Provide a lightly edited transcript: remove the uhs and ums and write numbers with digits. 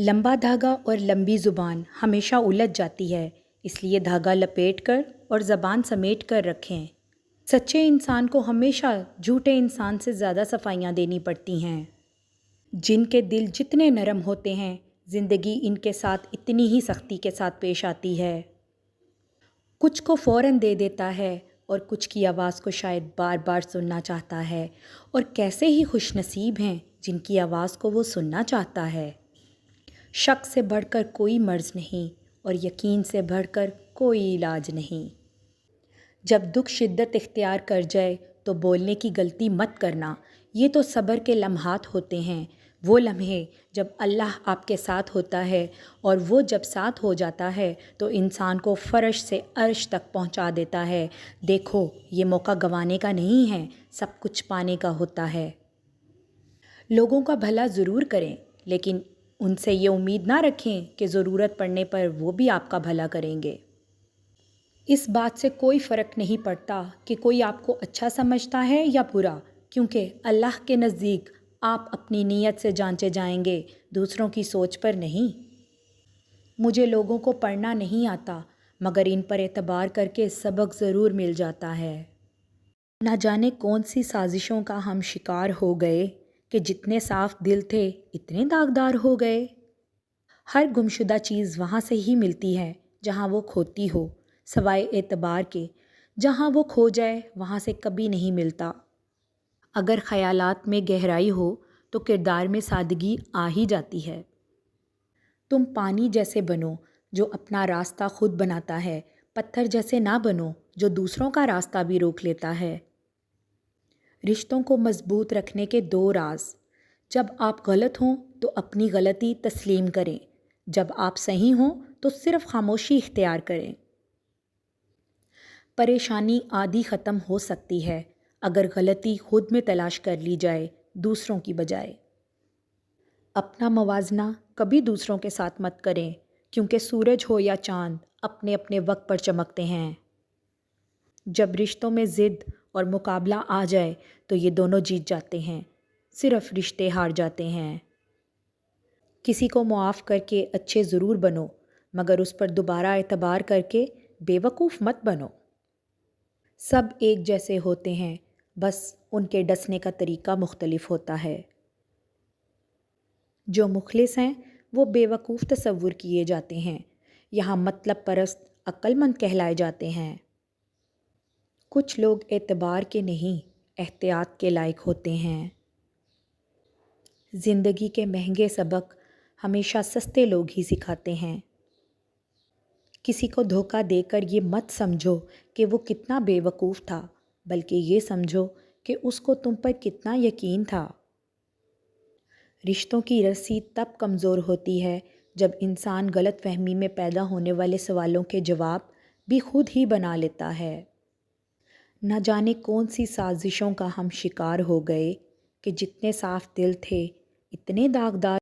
لمبا دھاگا اور لمبی زبان ہمیشہ الجھ جاتی ہے، اس لیے دھاگا لپیٹ کر اور زبان سمیٹ کر رکھیں۔ سچے انسان کو ہمیشہ جھوٹے انسان سے زیادہ صفائیاں دینی پڑتی ہیں۔ جن کے دل جتنے نرم ہوتے ہیں، زندگی ان کے ساتھ اتنی ہی سختی کے ساتھ پیش آتی ہے۔ کچھ کو فوراً دے دیتا ہے اور کچھ کی آواز کو شاید بار بار سننا چاہتا ہے، اور کیسے ہی خوش نصیب ہیں جن کی آواز کو وہ سننا چاہتا ہے۔ شک سے بڑھ کر کوئی مرض نہیں اور یقین سے بڑھ کر کوئی علاج نہیں۔ جب دکھ شدت اختیار کر جائے تو بولنے کی غلطی مت کرنا، یہ تو صبر کے لمحات ہوتے ہیں، وہ لمحے جب اللہ آپ کے ساتھ ہوتا ہے، اور وہ جب ساتھ ہو جاتا ہے تو انسان کو فرش سے عرش تک پہنچا دیتا ہے۔ دیکھو، یہ موقع گنوانے کا نہیں ہے، سب کچھ پانے کا ہوتا ہے۔ لوگوں کا بھلا ضرور کریں، لیکن ان سے یہ امید نہ رکھیں کہ ضرورت پڑنے پر وہ بھی آپ کا بھلا کریں گے۔ اس بات سے کوئی فرق نہیں پڑتا کہ کوئی آپ کو اچھا سمجھتا ہے یا برا، کیونکہ اللہ کے نزدیک آپ اپنی نیت سے جانچے جائیں گے، دوسروں کی سوچ پر نہیں۔ مجھے لوگوں کو پڑھنا نہیں آتا، مگر ان پر اعتبار کر کے سبق ضرور مل جاتا ہے۔ نہ جانے کون سی سازشوں کا ہم شکار ہو گئے کہ جتنے صاف دل تھے اتنے داغدار ہو گئے۔ ہر گمشدہ چیز وہاں سے ہی ملتی ہے جہاں وہ کھوتی ہو، سوائے اعتبار کے، جہاں وہ کھو جائے وہاں سے کبھی نہیں ملتا۔ اگر خیالات میں گہرائی ہو تو کردار میں سادگی آ ہی جاتی ہے۔ تم پانی جیسے بنو جو اپنا راستہ خود بناتا ہے، پتھر جیسے نہ بنو جو دوسروں کا راستہ بھی روک لیتا ہے۔ رشتوں کو مضبوط رکھنے کے دو راز: جب آپ غلط ہوں تو اپنی غلطی تسلیم کریں، جب آپ صحیح ہوں تو صرف خاموشی اختیار کریں۔ پریشانی آدھی ختم ہو سکتی ہے اگر غلطی خود میں تلاش کر لی جائے، دوسروں کی بجائے۔ اپنا موازنہ کبھی دوسروں کے ساتھ مت کریں، کیونکہ سورج ہو یا چاند اپنے اپنے وقت پر چمکتے ہیں۔ جب رشتوں میں ضد اور مقابلہ آ جائے تو یہ دونوں جیت جاتے ہیں، صرف رشتے ہار جاتے ہیں۔ کسی کو معاف کر کے اچھے ضرور بنو، مگر اس پر دوبارہ اعتبار کر کے بے وقوف مت بنو۔ سب ایک جیسے ہوتے ہیں، بس ان کے ڈسنے کا طریقہ مختلف ہوتا ہے۔ جو مخلص ہیں وہ بے وقوف تصور کیے جاتے ہیں، یہاں مطلب پرست عقل مند کہلائے جاتے ہیں۔ کچھ لوگ اعتبار کے نہیں، احتیاط کے لائق ہوتے ہیں۔ زندگی کے مہنگے سبق ہمیشہ سستے لوگ ہی سکھاتے ہیں۔ کسی کو دھوکہ دے کر یہ مت سمجھو کہ وہ کتنا بے وقوف تھا، بلکہ یہ سمجھو کہ اس کو تم پر کتنا یقین تھا۔ رشتوں کی رسی تب کمزور ہوتی ہے جب انسان غلط فہمی میں پیدا ہونے والے سوالوں کے جواب بھی خود ہی بنا لیتا ہے۔ نہ جانے کون سی سازشوں کا ہم شکار ہو گئے کہ جتنے صاف دل تھے اتنے داغدار